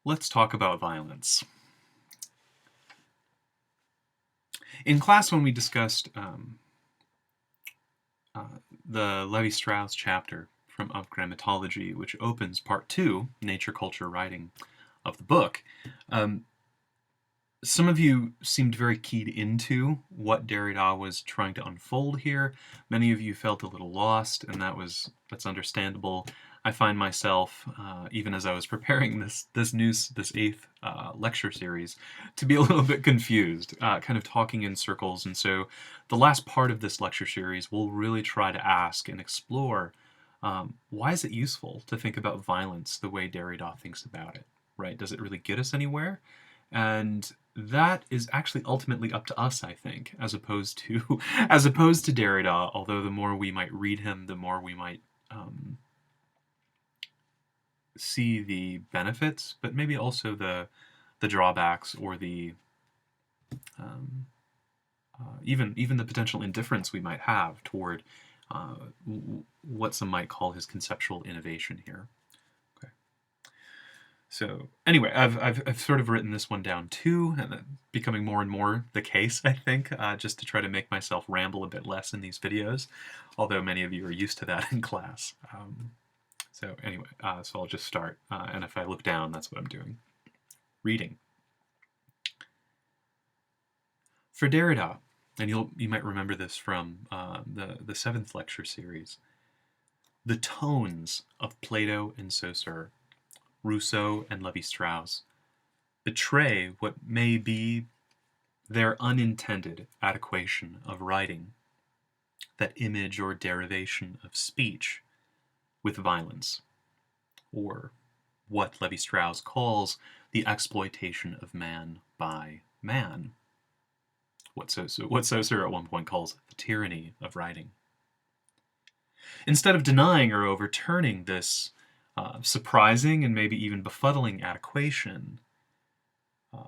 Let's talk about violence. In class, when we discussed the Levi-Strauss chapter of Grammatology, which opens part 2, Nature, Culture, Writing, of the book, some of you seemed very keyed into what Derrida was trying to unfold here. Many of you felt a little lost, and that's understandable. I find myself, even as I was preparing this eighth lecture series, to be a little bit confused, kind of talking in circles. And so the last part of this lecture series will really try to ask and explore why is it useful to think about violence the way Derrida thinks about it, right? Does it really get us anywhere? And that is actually ultimately up to us, I think, as opposed to Derrida. Although the more we might read him, the more we might see the benefits, but maybe also the drawbacks, or the even the potential indifference we might have toward what some might call his conceptual innovation here. So anyway, I've sort of written this one down too, and becoming more and more the case, I think, just to try to make myself ramble a bit less in these videos, although many of you are used to that in class. So anyway, so I'll just start, and if I look down, that's what I'm doing. Reading. For Derrida, and you might remember this from the 7th lecture series, the tones of Plato and Saussure, Rousseau and Levi-Strauss, betray what may be their unintended adequation of writing, that image or derivation of speech with violence, or what Levi-Strauss calls the exploitation of man by man, what Saussure at one point calls the tyranny of writing. Instead of denying or overturning this surprising and maybe even befuddling adequation,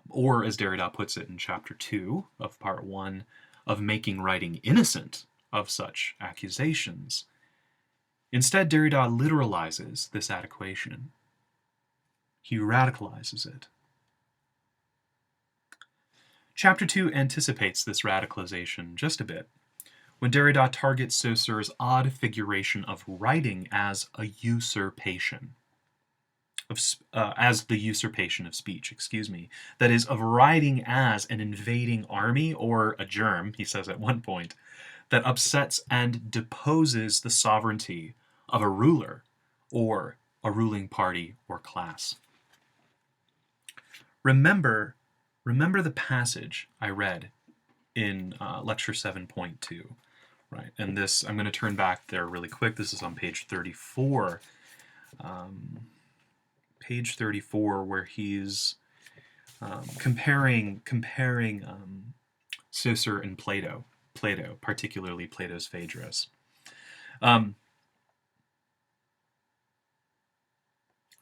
or as Derrida puts it in chapter 2 of part 1, of making writing innocent of such accusations, instead Derrida literalizes this adequation. He radicalizes it. Chapter 2 anticipates this radicalization just a bit, when Derrida targets Saussure's odd figuration of writing as a usurpation. As the usurpation of speech, that is, of writing as an invading army, or a germ, he says at one point, that upsets and deposes the sovereignty of a ruler or a ruling party or class. Remember the passage I read in lecture 7.2, right? And this, I'm going to turn back there really quick. This is on page 34. Page 34, where he's comparing Saussure and Plato, particularly Plato's Phaedrus.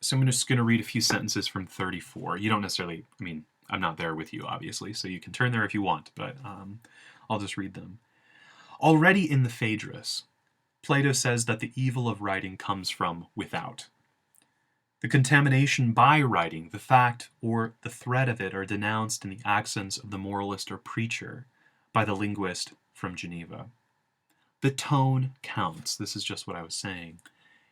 So I'm just going to read a few sentences from 34. You don't necessarily, I'm not there with you, obviously, so you can turn there if you want, but I'll just read them. Already in the Phaedrus, Plato says that the evil of writing comes from without. The contamination by writing, the fact or the threat of it, are denounced in the accents of the moralist or preacher by the linguist from Geneva. The tone counts. This is just what I was saying.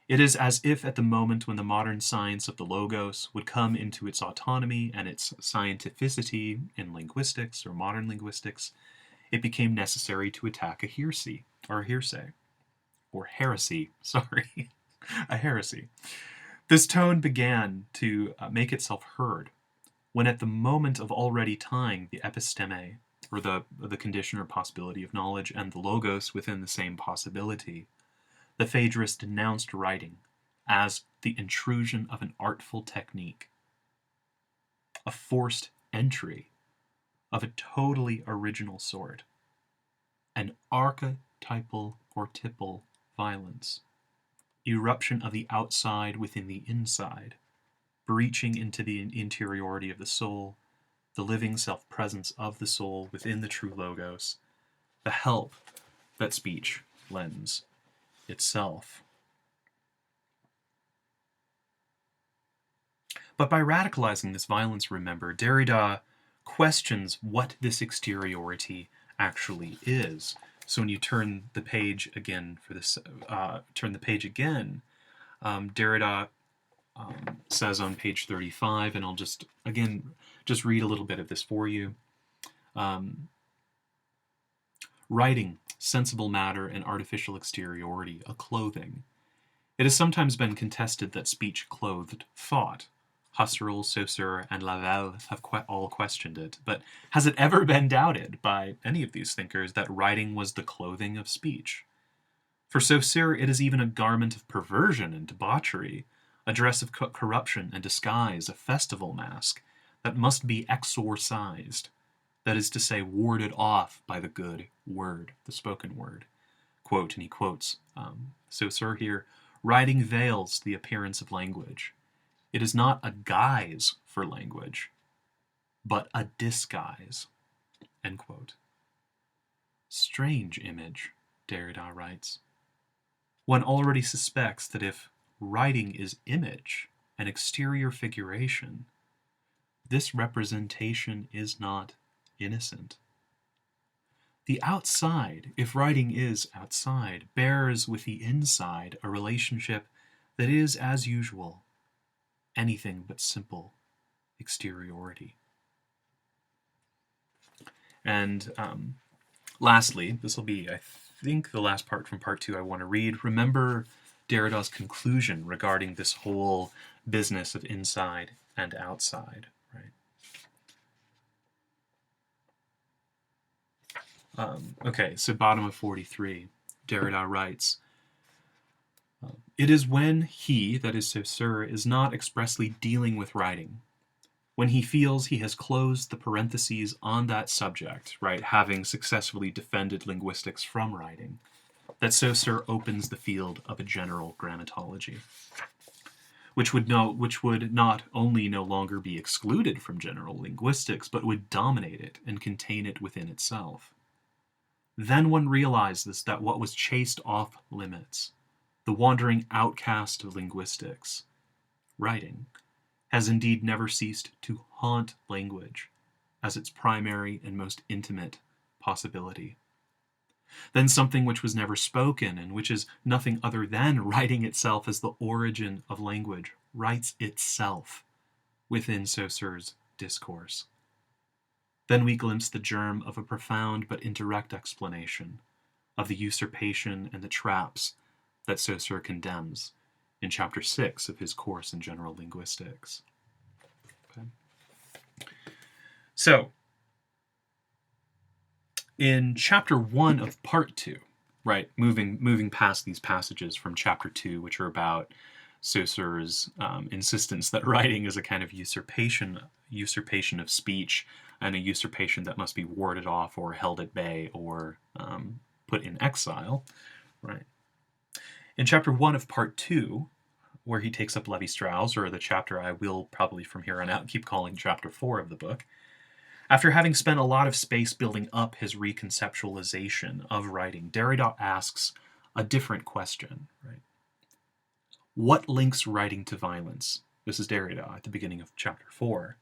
It is as if at the moment when the modern science of the logos would come into its autonomy and its scientificity in linguistics or modern linguistics, it became necessary to attack a heresy. A heresy. This tone began to make itself heard when, at the moment of already tying the episteme, or the condition or possibility of knowledge, and the logos within the same possibility, the Phaedrus denounced writing as the intrusion of an artful technique, a forced entry of a totally original sort, an archetypal or typal violence, eruption of the outside within the inside, breaching into the interiority of the soul, the living self-presence of the soul within the true logos, the help that speech lends itself. But by radicalizing this violence, remember, Derrida questions what this exteriority actually is. So when you turn the page again for this, Derrida says on page 35, and I'll just read a little bit of this for you. Writing, sensible matter, and artificial exteriority, a clothing. It has sometimes been contested that speech clothed thought. Husserl, Saussure, and Lavelle have all questioned it, but has it ever been doubted by any of these thinkers that writing was the clothing of speech? For Saussure, it is even a garment of perversion and debauchery, a dress of corruption and disguise, a festival mask that must be exorcised, that is to say, warded off by the good word, the spoken word. Quote, and he quotes Saussure here, writing veils the appearance of language. It is not a guise for language, but a disguise. End quote. Strange image, Derrida writes. One already suspects that if writing is image, an exterior figuration, this representation is not innocent. The outside, if writing is outside, bears with the inside a relationship that is, as usual, anything but simple exteriority. And lastly, this will be, I think, the last part from part 2 I want to read. Remember Derrida's conclusion regarding this whole business of inside and outside, right? Okay, so bottom of 43, Derrida writes, it is when he, that is Saussure, is not expressly dealing with writing, when he feels he has closed the parentheses on that subject, right, having successfully defended linguistics from writing, that Saussure opens the field of a general grammatology, which would not only no longer be excluded from general linguistics, but would dominate it and contain it within itself. Then one realizes that what was chased off limits, the wandering outcast of linguistics, writing, has indeed never ceased to haunt language as its primary and most intimate possibility. Then something which was never spoken and which is nothing other than writing itself as the origin of language writes itself within Saussure's discourse. Then we glimpse the germ of a profound but indirect explanation of the usurpation and the traps that Saussure condemns in chapter 6 of his course in general linguistics. Okay. So, in chapter 1 of part 2, right, moving past these passages from chapter 2, which are about Saussure's insistence that writing is a kind of usurpation of speech, and a usurpation that must be warded off or held at bay or put in exile, right? In chapter 1 of part 2, where he takes up Lévi-Strauss, or the chapter I will probably from here on out keep calling chapter 4 of the book, after having spent a lot of space building up his reconceptualization of writing, Derrida asks a different question, right? What links writing to violence? This is Derrida at the beginning of chapter 4.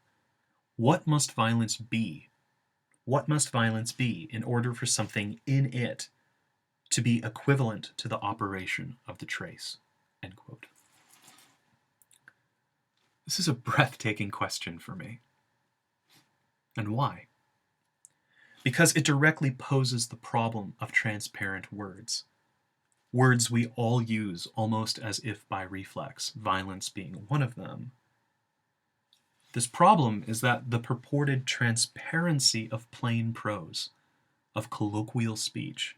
What must violence be? What must violence be in order for something in it to be equivalent to the operation of the trace? End quote. This is a breathtaking question for me. And why? Because it directly poses the problem of transparent words. Words we all use almost as if by reflex, violence being one of them. This problem is that the purported transparency of plain prose, of colloquial speech,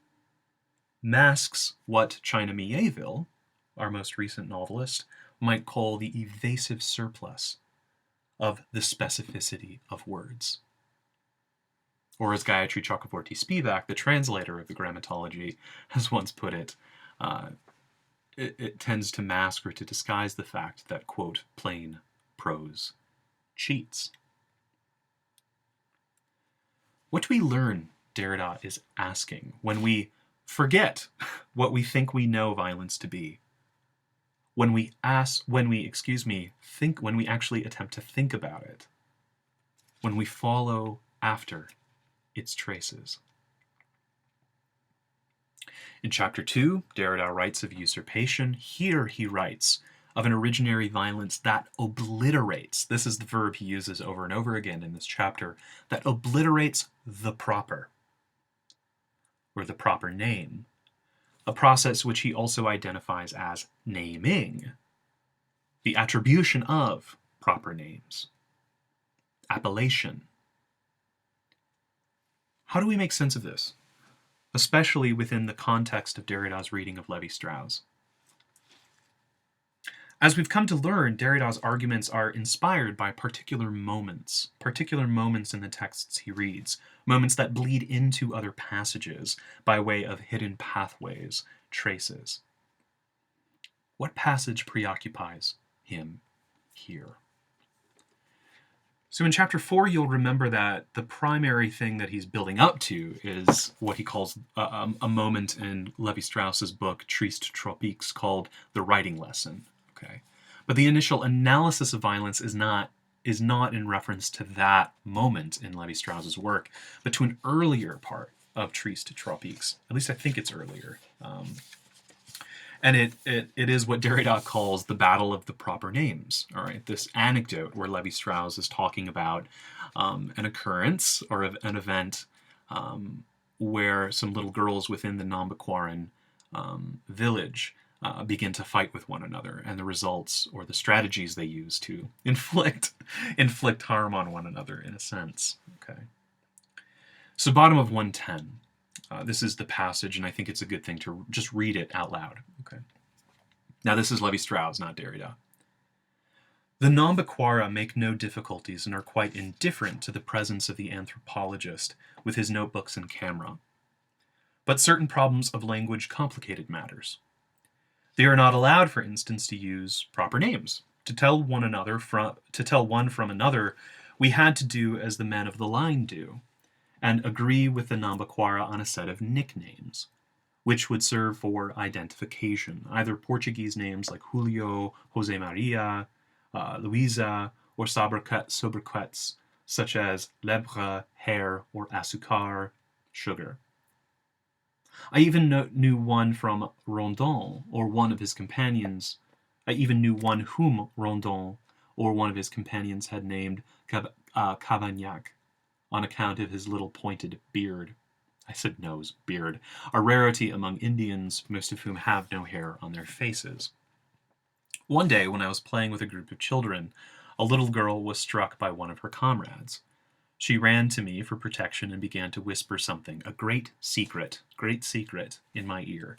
masks what China Miéville, our most recent novelist, might call the evasive surplus of the specificity of words. Or as Gayatri Chakraborty Spivak, the translator of the Grammatology, has once put it, it tends to mask or to disguise the fact that, quote, plain prose cheats. What do we learn, Derrida is asking, when we forget what we think we know violence to be? when we actually attempt to think about it, when we follow after its traces. In chapter 2, Derrida writes of usurpation. Here he writes of an originary violence that obliterates, this is the verb he uses over and over again in this chapter, that obliterates the proper, or the proper name, a process which he also identifies as naming, the attribution of proper names, appellation. How do we make sense of this, especially within the context of Derrida's reading of Lévi-Strauss? As we've come to learn, Derrida's arguments are inspired by particular moments in the texts he reads, moments that bleed into other passages by way of hidden pathways, traces. What passage preoccupies him here? So in chapter 4, you'll remember that the primary thing that he's building up to is what he calls a moment in Lévi-Strauss's book, Triste Tropiques, called the writing lesson. Okay, but the initial analysis of violence is not in reference to that moment in Lévi-Strauss's work, but to an earlier part of Triste Tropiques. At least I think it's earlier. And it is what Derrida calls the battle of the proper names. All right, this anecdote where Lévi-Strauss is talking about an occurrence or an event where some little girls within the Nambikwaran village begin to fight with one another, and the results or the strategies they use to inflict harm on one another, in a sense. Okay. So bottom of 110. This is the passage, and I think it's a good thing to just read it out loud. Okay. Now this is Lévi-Strauss, not Derrida. The Nambikwara make no difficulties and are quite indifferent to the presence of the anthropologist with his notebooks and camera. But certain problems of language complicated matters. They are not allowed, for instance, to use proper names. To tell one from another, we had to do as the men of the line do, and agree with the Nambikwara on a set of nicknames, which would serve for identification, either Portuguese names like Julio, Jose Maria, Luisa, or sobriquets such as Lebre, Hair, or Asukar, sugar. I even knew one from Rondon, or one of his companions. I even knew one whom Rondon, or one of his companions, had named Cavagnac, on account of his little pointed beard. I said nose, beard, a rarity among Indians, most of whom have no hair on their faces. One day, when I was playing with a group of children, a little girl was struck by one of her comrades. She ran to me for protection and began to whisper something, a great secret, in my ear.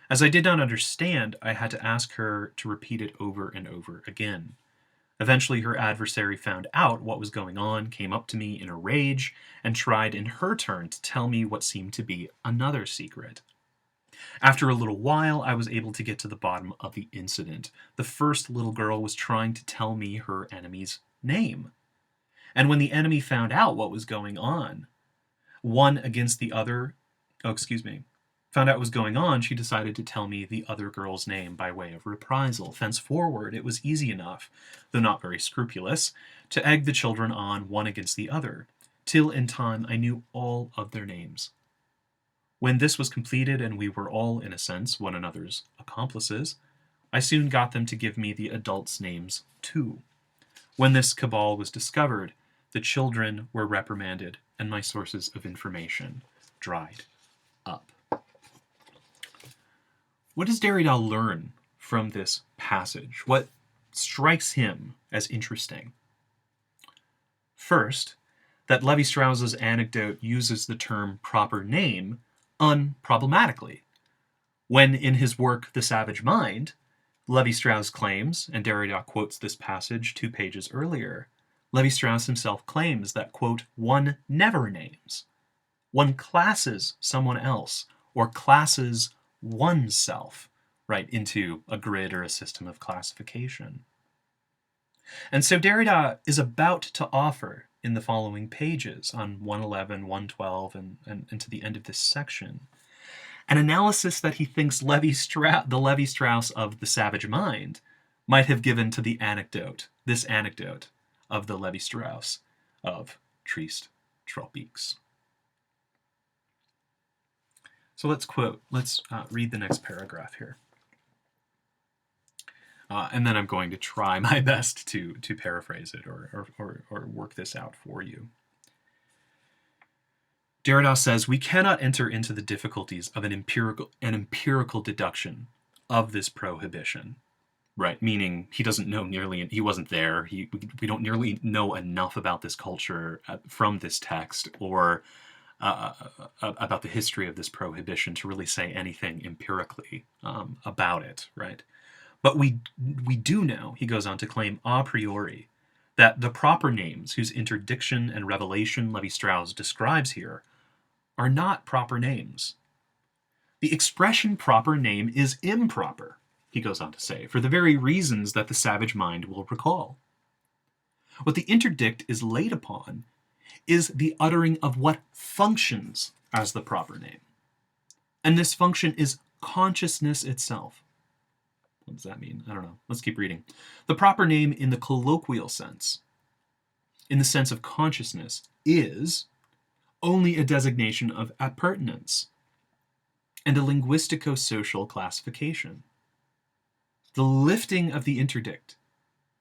As I did not understand, I had to ask her to repeat it over and over again. Eventually, her adversary found out what was going on, came up to me in a rage, and tried in her turn to tell me what seemed to be another secret. After a little while, I was able to get to the bottom of the incident. The first little girl was trying to tell me her enemy's name. And when the enemy found out what was going on, found out what was going on, she decided to tell me the other girl's name by way of reprisal. Thenceforward, it was easy enough, though not very scrupulous, to egg the children on one against the other, till in time I knew all of their names. When this was completed and we were all, in a sense, one another's accomplices, I soon got them to give me the adults' names too. When this cabal was discovered, the children were reprimanded and my sources of information dried up. What does Derrida learn from this passage? What strikes him as interesting? First, that Lévi-Strauss's anecdote uses the term proper name unproblematically. When in his work The Savage Mind, Lévi-Strauss claims, and Derrida quotes this passage 2 pages earlier, Lévi-Strauss himself claims that, quote, one never names. One classes someone else, or classes oneself, right, into a grid or a system of classification. And so Derrida is about to offer, in the following pages, on 111, 112, and to the end of this section, An analysis that he thinks the Levi-Strauss of the savage mind might have given to this anecdote of the Levi-Strauss of Triste Tropiques. So let's read the next paragraph here. And then I'm going to try my best to paraphrase it or work this out for you. Derrida says, we cannot enter into the difficulties of an empirical deduction of this prohibition, right? Meaning he wasn't there. We don't nearly know enough about this culture from this text or about the history of this prohibition to really say anything empirically about it, right? But we do know, he goes on to claim a priori, that the proper names whose interdiction and revelation Levi-Strauss describes here are not proper names. The expression proper name is improper, he goes on to say, for the very reasons that the savage mind will recall. What the interdict is laid upon is the uttering of what functions as the proper name. And this function is consciousness itself. What does that mean? I don't know. Let's keep reading. The proper name in the colloquial sense, in the sense of consciousness, is only a designation of appurtenance and a linguistico-social classification. The lifting of the interdict,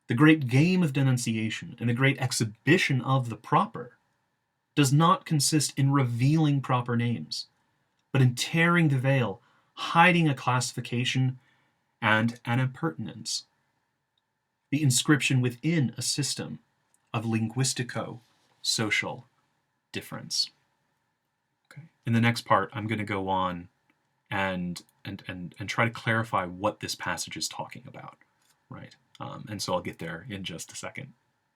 the great game of denunciation, and the great exhibition of the proper does not consist in revealing proper names, but in tearing the veil, hiding a classification and an appurtenance, the inscription within a system of linguistico-social difference. Okay. In the next part, I'm going to go on and try to clarify what this passage is talking about, right? And so I'll get there in just a second.